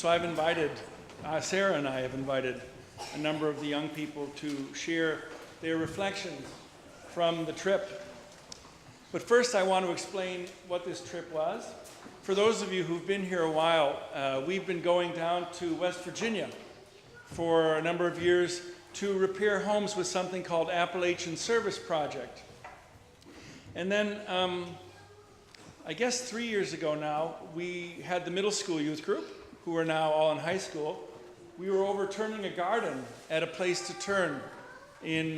So I've invited, Sarah and I have invited a number of the young people to share their reflections from the trip. But first I want to explain what this trip was. For those of you who've been here a while, we've been going down to West Virginia for a number of years to repair homes with something called Appalachian Service Project. And then, I guess 3 years ago now, we had the middle school youth group, who are now all in high school. We were overturning a garden at a place to turn in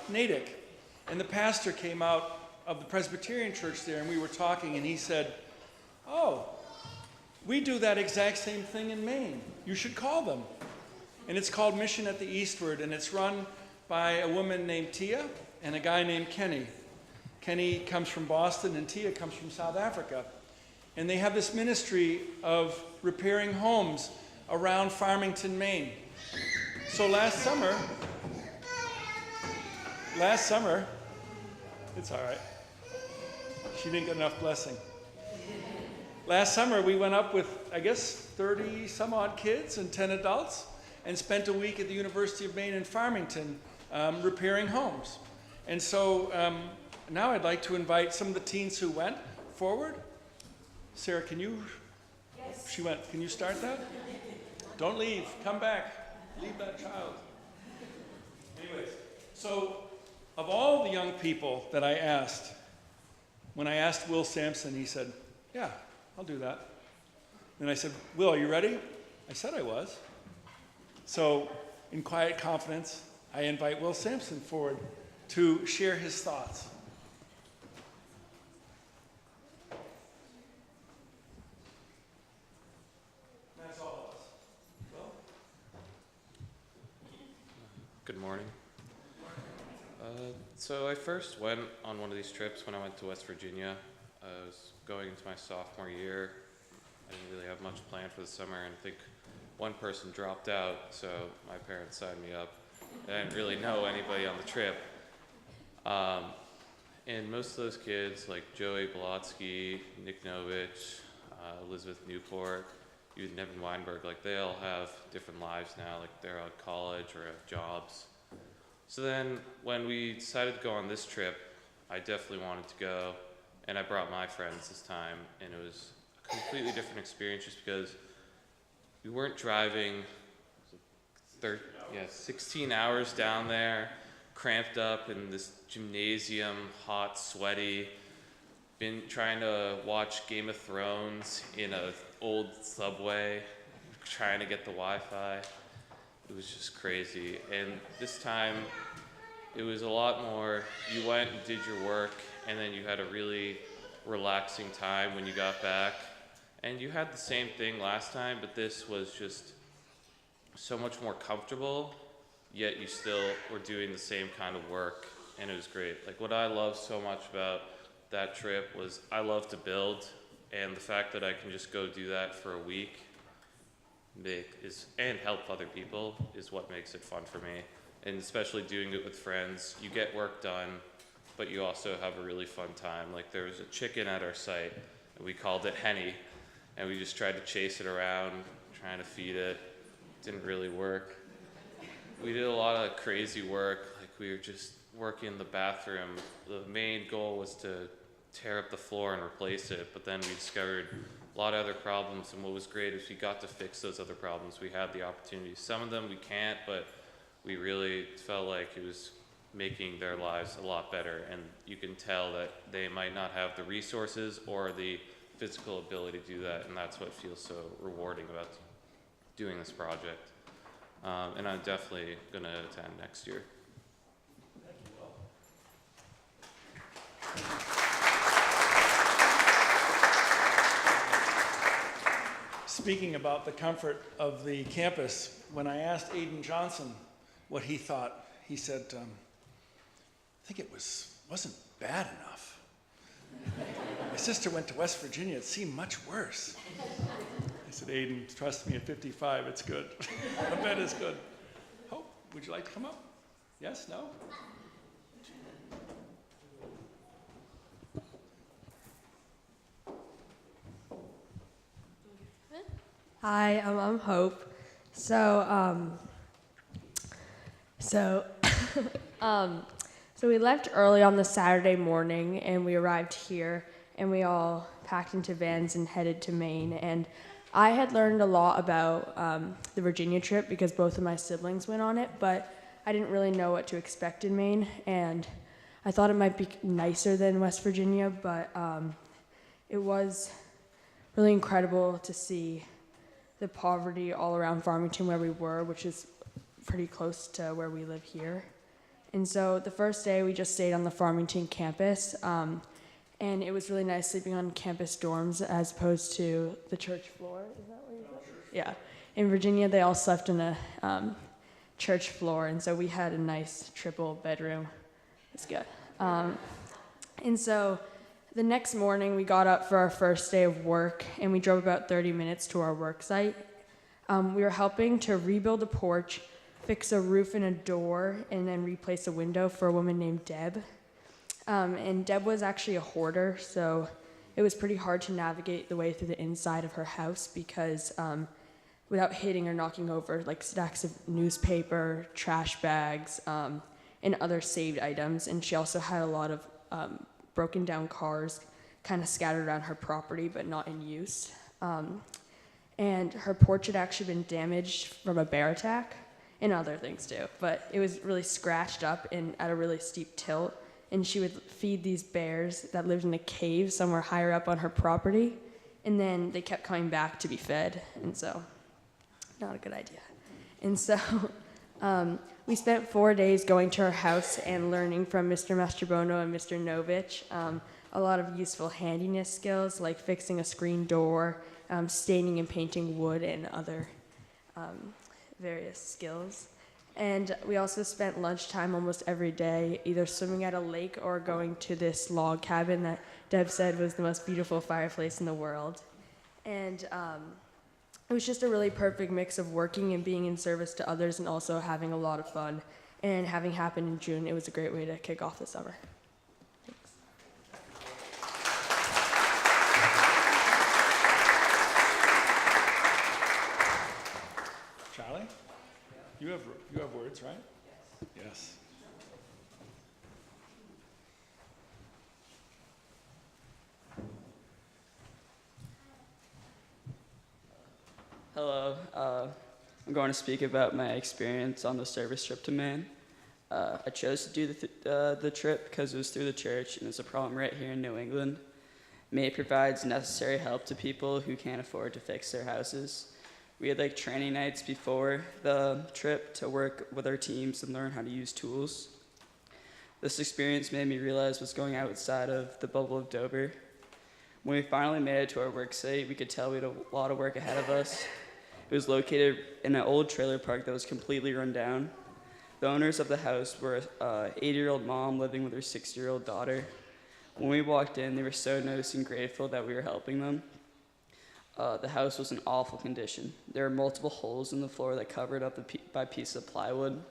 Natick. And the pastor came out of the Presbyterian church there, and we were talking, and he said, "Oh, we do that exact same thing in Maine. You should call them." And it's called Mission at the Eastward, and it's run by a woman named Tia and a guy named Kenny. Kenny comes from Boston, and Tia comes from South Africa. And they have this ministry of repairing homes around Farmington, Maine. So last summer, it's all right. She didn't get enough blessing. Last summer, we went up with, I guess, 30 some odd kids and 10 adults and spent a week at the University of Maine in Farmington repairing homes. And so now I'd like to invite some of the teens who went forward. Sarah, can you? Yes. She went. Can you start that? Don't leave. Come back. Leave that child. Anyways, so of all the young people that I asked, when I asked Will Sampson, he said, "Yeah, I'll do that." And I said, "Will, are you ready?" I said I was. So in quiet confidence, I invite Will Sampson forward to share his thoughts. That's all of us. Will? Good morning. So I first went on one of these trips when I went to West Virginia. I was going into my sophomore year. I didn't really have much planned for the summer, and I think one person dropped out, so my parents signed me up. I didn't really know anybody on the trip. And most of those kids, like Joey Bolotsky, Nick Novich, Elizabeth Newport, even Nevin Weinberg, like they all have different lives now, like they're out of college or have jobs. So then when we decided to go on this trip, I definitely wanted to go, and I brought my friends this time, and it was a completely different experience just because we weren't driving 16 hours down there, cramped up in this gymnasium, hot, sweaty, been trying to watch Game of Thrones in an old subway, trying to get the Wi-Fi. It was just crazy. And this time, it was a lot more, you went and did your work, and then you had a really relaxing time when you got back. And you had the same thing last time, but this was just so much more comfortable, yet you still were doing the same kind of work, and it was great. Like what I loved so much about that trip was I love to build, and the fact that I can just go do that for a week and help other people is what makes it fun for me. And especially doing it with friends, you get work done, but you also have a really fun time. Like there was a chicken at our site, and we called it Henny, and we just tried to chase it around, trying to feed it. Didn't really work. We did a lot of crazy work, like we were just working in the bathroom. The main goal was to tear up the floor and replace it, but then we discovered a lot of other problems, and what was great is we got to fix those other problems. We had the opportunity. Some of them we can't, but we really felt like it was making their lives a lot better, and you can tell that they might not have the resources or the physical ability to do that, and that's what feels so rewarding about doing this project. And I'm definitely going to attend next year. Thank you, Will. Speaking about the comfort of the campus, when I asked Aiden Johnson what he thought, he said, I think it wasn't bad enough. My sister went to West Virginia, it seemed much worse. I said, Aiden, trust me, at 55, it's good. I bet it's good. Hope, would you like to come up? Yes, no? Hi, I'm Hope. So, so, so we left early on the Saturday morning, and we arrived here, and we all packed into vans and headed to Maine. And I had learned a lot about the Virginia trip because both of my siblings went on it, but I didn't really know what to expect in Maine, and I thought it might be nicer than West Virginia, but it was really incredible to see the poverty all around Farmington where we were, which is pretty close to where we live here. And so the first day we just stayed on the Farmington campus, and it was really nice sleeping on campus dorms as opposed to the church floor. Is that what you said? Yeah. In Virginia, they all slept in a church floor, and so we had a nice triple bedroom. It's good. And so the next morning, we got up for our first day of work, and we drove about 30 minutes to our work site. We were helping to rebuild a porch, fix a roof and a door, and then replace a window for a woman named Deb. And Deb was actually a hoarder, so it was pretty hard to navigate the way through the inside of her house because without hitting or knocking over like stacks of newspaper, trash bags, and other saved items. And she also had a lot of broken down cars kind of scattered around her property but not in use. And her porch had actually been damaged from a bear attack and other things too, but it was really scratched up and at a really steep tilt, and she would feed these bears that lived in a cave somewhere higher up on her property, and then they kept coming back to be fed, and so not a good idea. And so we spent 4 days going to her house and learning from Mr. Mastrobono and Mr. Novich a lot of useful handiness skills like fixing a screen door, staining and painting wood, and other various skills. And we also spent lunchtime almost every day either swimming at a lake or going to this log cabin that Deb said was the most beautiful fireplace in the world. And it was just a really perfect mix of working and being in service to others and also having a lot of fun. And having happened in June, it was a great way to kick off the summer. Thanks. Charlie, you have words, right? Yes. Hello, I'm going to speak about my experience on the service trip to Maine. I chose to do the trip because it was through the church and it's a problem right here in New England. Maine provides necessary help to people who can't afford to fix their houses. We had like training nights before the trip to work with our teams and learn how to use tools. This experience made me realize what's going outside of the bubble of Dover. When we finally made it to our work site, we could tell we had a lot of work ahead of us. It was located in an old trailer park that was completely run down. The owners of the house were an 80-year-old mom living with her 60-year-old daughter. When we walked in, they were so nice and grateful that we were helping them. The house was in awful condition. There were multiple holes in the floor that covered up by pieces of plywood.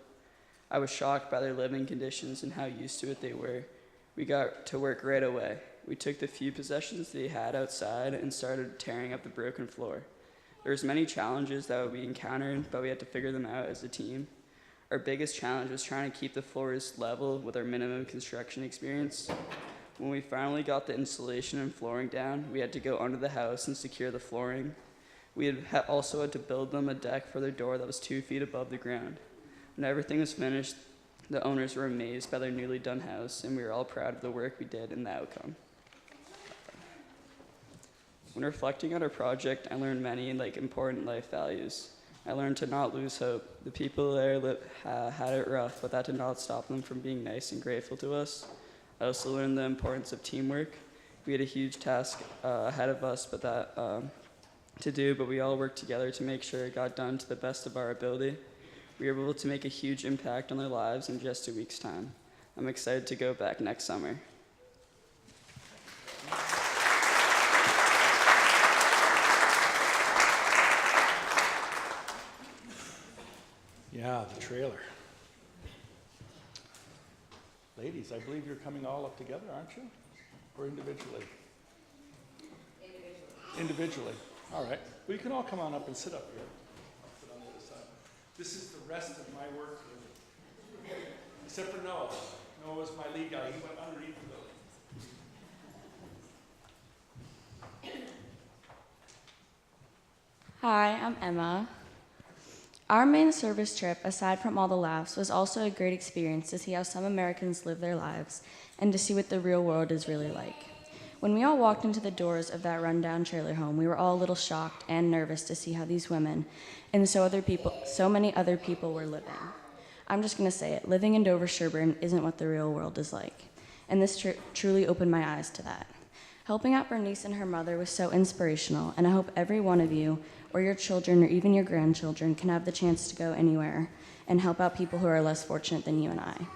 I was shocked by their living conditions and how used to it they were. We got to work right away. We took the few possessions they had outside and started tearing up the broken floor. There was many challenges that we encountered, but we had to figure them out as a team. Our biggest challenge was trying to keep the floors level with our minimum construction experience. When we finally got the insulation and flooring down, we had to go under the house and secure the flooring. We had also had to build them a deck for their door that was 2 feet above the ground. When everything was finished, the owners were amazed by their newly done house, and we were all proud of the work we did and the outcome. When reflecting on our project, I learned many important life values. I learned to not lose hope. The people there had it rough, but that did not stop them from being nice and grateful to us. I also learned the importance of teamwork. We had a huge task ahead of us to do, but we all worked together to make sure it got done to the best of our ability. We were able to make a huge impact on their lives in just a week's time. I'm excited to go back next summer. Yeah, the trailer. Ladies, I believe you're coming all up together, aren't you? Or individually? Individually. All right, Well, you can all come on up and sit up here. I'll sit on the other side. This is the rest of my work here. Except for Noah. Noah was my lead guy. He went underneath the building. Hi, I'm Emma. Our main service trip, aside from all the laughs, was also a great experience to see how some Americans live their lives and to see what the real world is really like. When we all walked into the doors of that rundown trailer home, we were all a little shocked and nervous to see how these women and so many other people were living. I'm just gonna say it, living in Dover-Sherburne isn't what the real world is like, and this trip truly opened my eyes to that. Helping out Bernice and her mother was so inspirational, and I hope every one of you, or your children, or even your grandchildren, can have the chance to go anywhere and help out people who are less fortunate than you and I.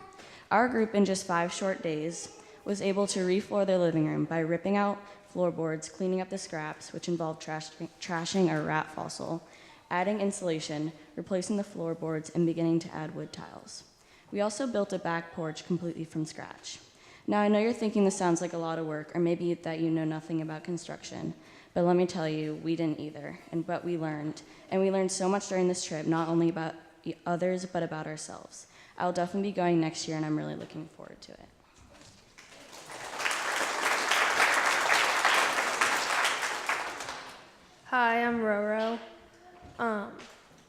Our group, in just 5 short days, was able to refloor their living room by ripping out floorboards, cleaning up the scraps, which involved trashing a rat fossil, adding insulation, replacing the floorboards, and beginning to add wood tiles. We also built a back porch completely from scratch. Now, I know you're thinking this sounds like a lot of work, or maybe that you know nothing about construction, but let me tell you, we didn't either, but we learned. And we learned so much during this trip, not only about others, but about ourselves. I'll definitely be going next year, and I'm really looking forward to it. Hi, I'm Roro.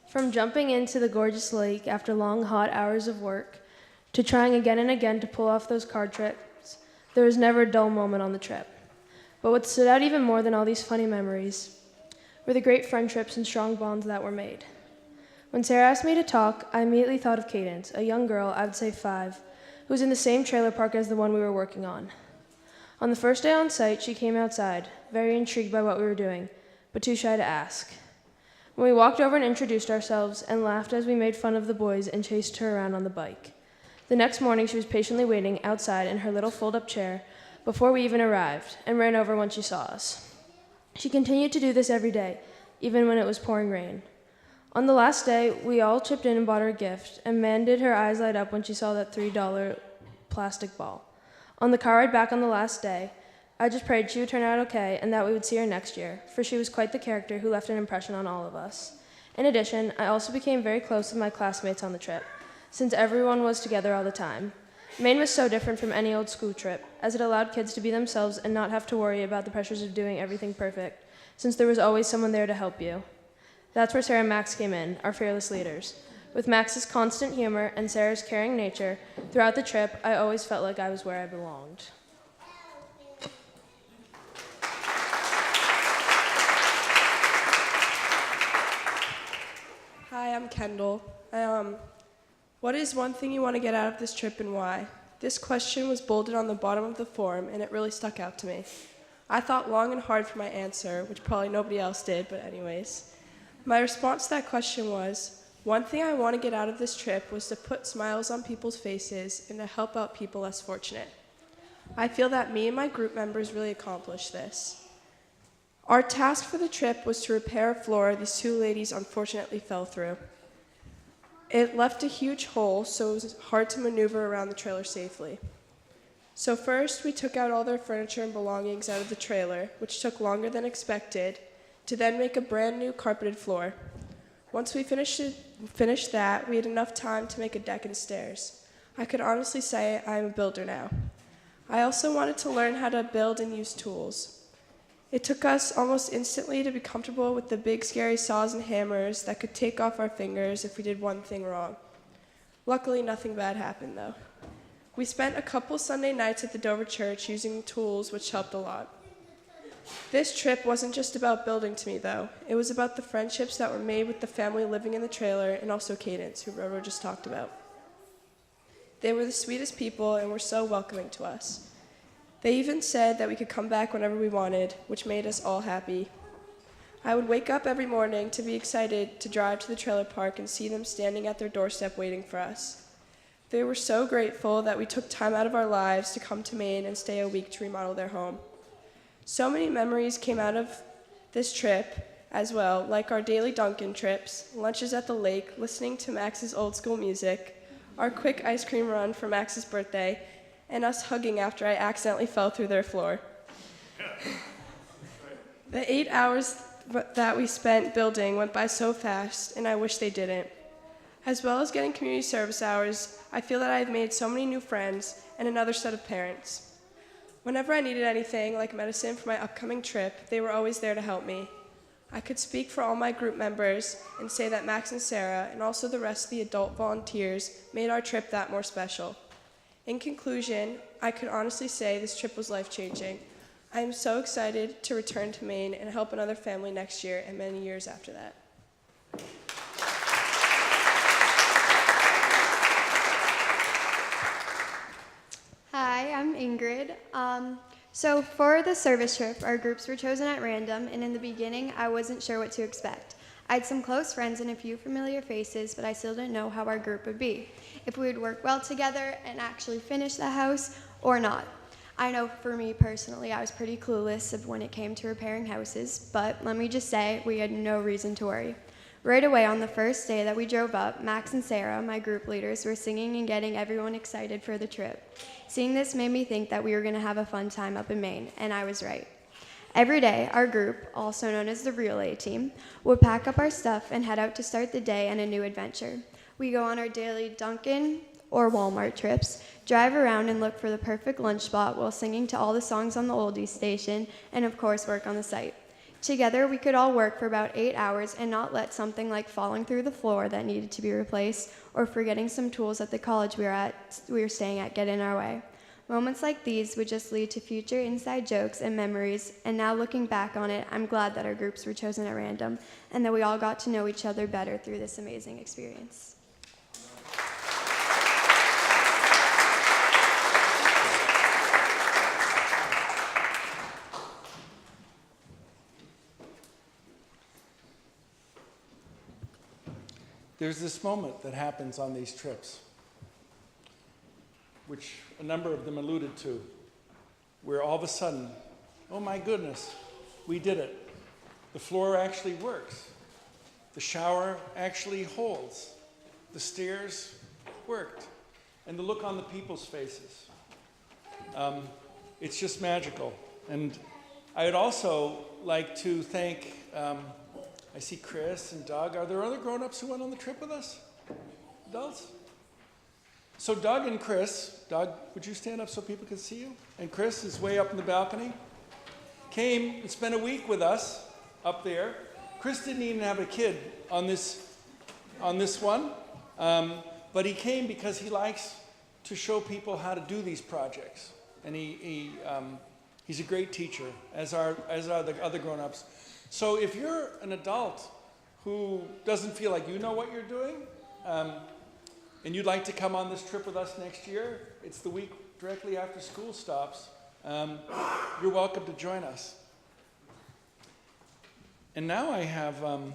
From jumping into the gorgeous lake after long, hot hours of work to trying again and again to pull off those card tricks, there was never a dull moment on the trip. But what stood out even more than all these funny memories were the great friendships and strong bonds that were made. When Sarah asked me to talk, I immediately thought of Cadence, a young girl, I would say 5, who was in the same trailer park as the one we were working on. On the first day on site, she came outside, very intrigued by what we were doing, but too shy to ask. When we walked over and introduced ourselves and laughed as we made fun of the boys and chased her around on the bike. The next morning, she was patiently waiting outside in her little fold-up chair before we even arrived, and ran over when she saw us. She continued to do this every day, even when it was pouring rain. On the last day, we all chipped in and bought her a gift, and man, did her eyes light up when she saw that $3 plastic ball. On the car ride back on the last day, I just prayed she would turn out okay and that we would see her next year, for she was quite the character who left an impression on all of us. In addition, I also became very close with my classmates on the trip, since everyone was together all the time. Maine was so different from any old school trip, as it allowed kids to be themselves and not have to worry about the pressures of doing everything perfect, since there was always someone there to help you. That's where Sarah and Max came in, our fearless leaders. With Max's constant humor and Sarah's caring nature, throughout the trip, I always felt like I was where I belonged. Hi, I'm Kendall. What is one thing you want to get out of this trip and why? This question was bolded on the bottom of the form, and it really stuck out to me. I thought long and hard for my answer, which probably nobody else did, but anyways. My response to that question was, one thing I want to get out of this trip was to put smiles on people's faces and to help out people less fortunate. I feel that me and my group members really accomplished this. Our task for the trip was to repair a floor these 2 ladies unfortunately fell through. It left a huge hole, so it was hard to maneuver around the trailer safely. So first, we took out all their furniture and belongings out of the trailer, which took longer than expected, to then make a brand new carpeted floor. Once we finished that, we had enough time to make a deck and stairs. I could honestly say I am a builder now. I also wanted to learn how to build and use tools. It took us almost instantly to be comfortable with the big scary saws and hammers that could take off our fingers if we did one thing wrong. Luckily, nothing bad happened though. We spent a couple Sunday nights at the Dover Church using tools, which helped a lot. This trip wasn't just about building to me though. It was about the friendships that were made with the family living in the trailer and also Cadence, who Roro just talked about. They were the sweetest people and were so welcoming to us. They even said that we could come back whenever we wanted, which made us all happy. I would wake up every morning to be excited to drive to the trailer park and see them standing at their doorstep waiting for us. They were so grateful that we took time out of our lives to come to Maine and stay a week to remodel their home. So many memories came out of this trip as well, like our daily Dunkin' trips, lunches at the lake, listening to Max's old school music, our quick ice cream run for Max's birthday, and us hugging after I accidentally fell through their floor. The 8 hours that we spent building went by so fast, and I wish they didn't. As well as getting community service hours, I feel that I have made so many new friends and another set of parents. Whenever I needed anything, like medicine for my upcoming trip, they were always there to help me. I could speak for all my group members and say that Max and Sarah, and also the rest of the adult volunteers, made our trip that more special. In conclusion, I could honestly say this trip was life-changing. I am so excited to return to Maine and help another family next year and many years after that. Hi, I'm Ingrid. So for the service trip, our groups were chosen at random, and in the beginning, I wasn't sure what to expect. I had some close friends and a few familiar faces, but I still didn't know how our group would be, if we would work well together and actually finish the house or not. I know for me personally, I was pretty clueless of when it came to repairing houses, but let me just say, we had no reason to worry. Right away on the first day that we drove up, Max and Sarah, my group leaders, were singing and getting everyone excited for the trip. Seeing this made me think that we were going to have a fun time up in Maine, and I was right. Every day, our group, also known as the Relay Team, would pack up our stuff and head out to start the day on a new adventure. We go on our daily Dunkin' or Walmart trips, drive around and look for the perfect lunch spot while singing to all the songs on the oldies station, and of course work on the site. Together, we could all work for about 8 hours and not let something like falling through the floor that needed to be replaced or forgetting some tools at the college we were staying at get in our way. Moments like these would just lead to future inside jokes and memories, and now looking back on it, I'm glad that our groups were chosen at random and that we all got to know each other better through this amazing experience. There's this moment that happens on these trips, which a number of them alluded to, where all of a sudden, oh my goodness, we did it. The floor actually works. The shower actually holds. The stairs worked. And the look on the people's faces. It's just magical. And I would also like to thank, I see Chris and Doug. Are there other grown-ups who went on the trip with us? Adults? So Doug and Chris, Doug, would you stand up so people can see you? And Chris is way up in the balcony. Came and spent a week with us up there. Chris didn't even have a kid on this one, but he came because he likes to show people how to do these projects. And he's a great teacher, as are the other grown-ups. So if you're an adult who doesn't feel like you know what you're doing, and you'd like to come on this trip with us next year, it's the week directly after school stops, you're welcome to join us. And now I have